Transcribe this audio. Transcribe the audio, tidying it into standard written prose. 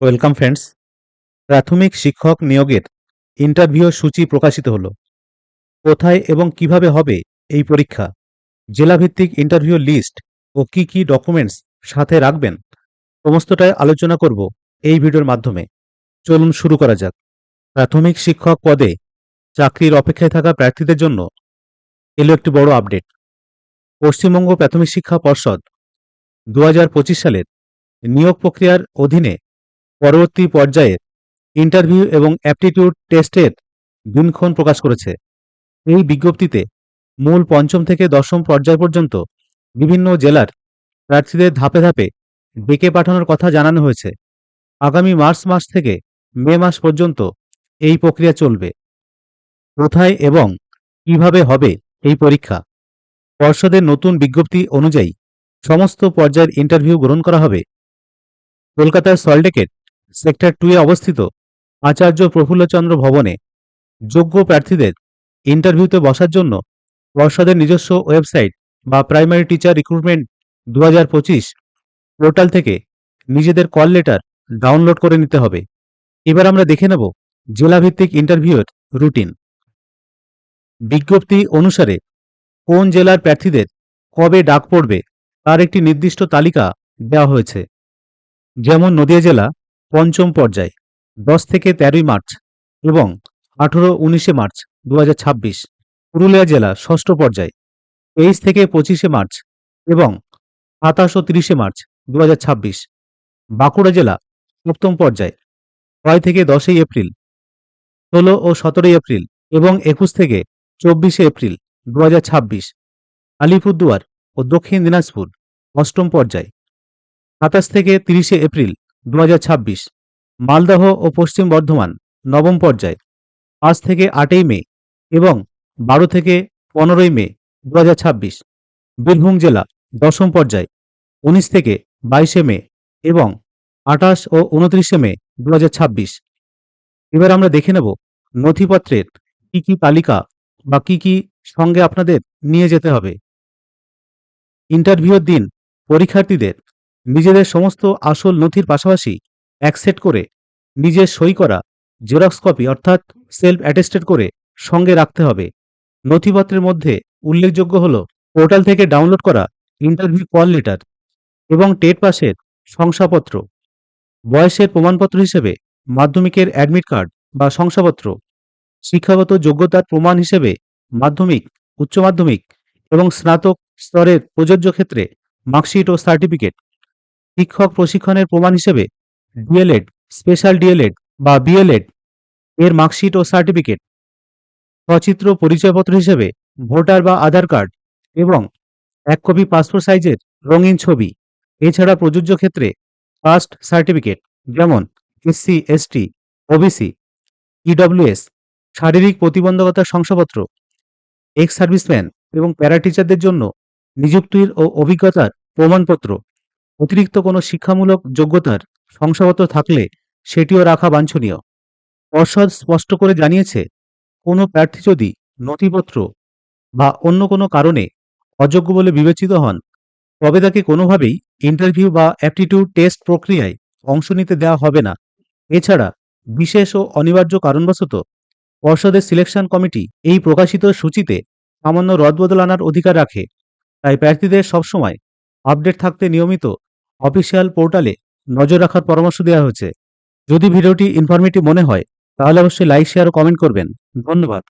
Welcome friends. প্রাথমিক শিক্ষক নিয়োগের ইন্টারভিউ সূচি প্রকাশিত হলো। কোথায় এবং কিভাবে হবে এই পরীক্ষা, জেলাভিত্তিক ইন্টারভিউ লিস্ট ও কি কি ডকুমেন্টস সাথে রাখবেন, সমস্তটাই আলোচনা করব এই ভিডিওর মাধ্যমে। চলুন শুরু করা যাক। প্রাথমিক শিক্ষক পদে চাকরির অপেক্ষায় থাকা প্রার্থীদের জন্য এলো একটি বড় আপডেট। পশ্চিমবঙ্গ প্রাথমিক শিক্ষা পর্ষদ 2025 সালের নিয়োগ প্রক্রিয়ার অধীনে পরবর্তী পর্যায়ে ইন্টারভিউ এবং অ্যাপটিটিউড টেস্টের দিনক্ষণ প্রকাশ করেছে। এই বিজ্ঞপ্তিতে মূল পঞ্চম থেকে দশম পর্যায় পর্যন্ত বিভিন্ন জেলার প্রার্থীদের ধাপে ধাপে ডেকে পাঠানোর কথা জানানো হয়েছে। আগামী মার্চ মাস থেকে মে মাস পর্যন্ত এই প্রক্রিয়া চলবে। কোথায় এবং কিভাবে হবে এই পরীক্ষা? পর্ষদের নতুন বিজ্ঞপ্তি অনুযায়ী সমস্ত পর্যায়ের ইন্টারভিউ গ্রহণ করা হবে কলকাতার সল্টলেকের সেক্টর 2 এ অবস্থিত আচার্য প্রফুল্লচন্দ্র ভবনে। যোগ্য প্রার্থীদের ইন্টারভিউতে বসার জন্য পর্ষদের নিজস্ব ওয়েবসাইট বা প্রাইমারি টিচার রিক্রুটমেন্ট 2025 পোর্টাল থেকে নিজেদের কল লেটার ডাউনলোড করে নিতে হবে। এবার আমরা দেখে নেব জেলাভিত্তিক ইন্টারভিউয়ের রুটিন। বিজ্ঞপ্তি অনুসারে কোন জেলার প্রার্থীদের কবে ডাক পড়বে তার একটি নির্দিষ্ট তালিকা দেওয়া হয়েছে। যেমন নদিয়া জেলা পঞ্চম পর্যায় 10 থেকে 13 মার্চ এবং 18-19 মার্চ 2026। পুরুলিয়া জেলা ষষ্ঠ পর্যায় 23 থেকে 25 মার্চ এবং 27 ও 30 মার্চ 2026। বাঁকুড়া জেলা সপ্তম পর্যায় 6 থেকে 10 এপ্রিল, 16 ও 17 এপ্রিল এবং 21 থেকে 24 এপ্রিল 2026। আলিপুরদুয়ার ও দক্ষিণ দিনাজপুর অষ্টম পর্যায় 27 থেকে 30 এপ্রিল 2026। মালদহ ও পশ্চিম বর্ধমান নবম পর্যায় 5 থেকে 8 মে এবং 12 থেকে 15 মে 2026। বীরভূম জেলা দশম পর্যায় 19 থেকে 22 মে এবং 28 ও 29 মে 2026। এবার আমরা দেখে নেব নথিপত্রের কি কি তালিকা বা কি কি সঙ্গে আপনাদের নিয়ে যেতে হবে। ইন্টারভিউর দিন পরীক্ষার্থীদের নিজেদের সমস্ত আসল নথির পাশাপাশি এক সেট করে নিজের সই করা জেরক্স কপি অর্থাৎ সেলফ অ্যাটেস্টেড করে সঙ্গে রাখতে হবে। নথিপত্রের মধ্যে উল্লেখযোগ্য হল পোর্টাল থেকে ডাউনলোড করা ইন্টারভিউ কল লেটার এবং টেট পাসের শংসাপত্র, বয়সের প্রমাণপত্র হিসেবে মাধ্যমিকের অ্যাডমিট কার্ড বা শংসাপত্র, শিক্ষাগত যোগ্যতার প্রমাণ হিসেবে মাধ্যমিক, উচ্চ মাধ্যমিক এবং স্নাতক স্তরের প্রযোজ্য ক্ষেত্রে মার্কশিট ও সার্টিফিকেট, শিক্ষক প্রশিক্ষণের প্রমাণ হিসেবে ডিএলএড, স্পেশাল ডিএলএড বা বিএলএড এর মার্কশিট ও সার্টিফিকেট, সচিত্র পরিচয়পত্র হিসেবে ভোটার বা আধার কার্ড এবং 1 কপি পাসপোর্ট সাইজের রঙিন ছবি। এছাড়া প্রযোজ্য ক্ষেত্রে কাস্ট সার্টিফিকেট যেমন এসসি, এসটি, ওবিসি, ইডব্লিউএস, শারীরিক প্রতিবন্ধকতার শংসাপত্র, এক্স সার্ভিসম্যান এবং প্যারা টিচারদের জন্য নিযুক্তির ও অভিজ্ঞতার প্রমাণপত্র, অতিরিক্ত কোনো শিক্ষামূলক যোগ্যতার শংসাপত্র থাকলে সেটিও রাখা বাঞ্ছনীয়। পর্ষদ স্পষ্ট করে জানিয়েছে, কোনো প্রার্থী যদি নথিপত্র বা অন্য কোনো কারণে অযোগ্য বলে বিবেচিত হন তবে তাকে কোনোভাবেই ইন্টারভিউ বা অ্যাপটিটিউড টেস্ট প্রক্রিয়ায় অংশ নিতে দেওয়া হবে না। এছাড়া বিশেষ ও অনিবার্য কারণবশত পর্ষদের সিলেকশন কমিটি এই প্রকাশিত সূচিতে সামান্য রদবদল আনার অধিকার রাখে। তাই প্রার্থীদের সবসময় আপডেট থাকতে নিয়মিত অফিসিয়াল পোর্টালে নজর রাখার পরামর্শ দেওয়া হয়েছে। যদি ভিডিওটি ইনফরমেটিভ মনে হয় তাহলে অবশ্যই লাইক, শেয়ার ও কমেন্ট করবেন। ধন্যবাদ।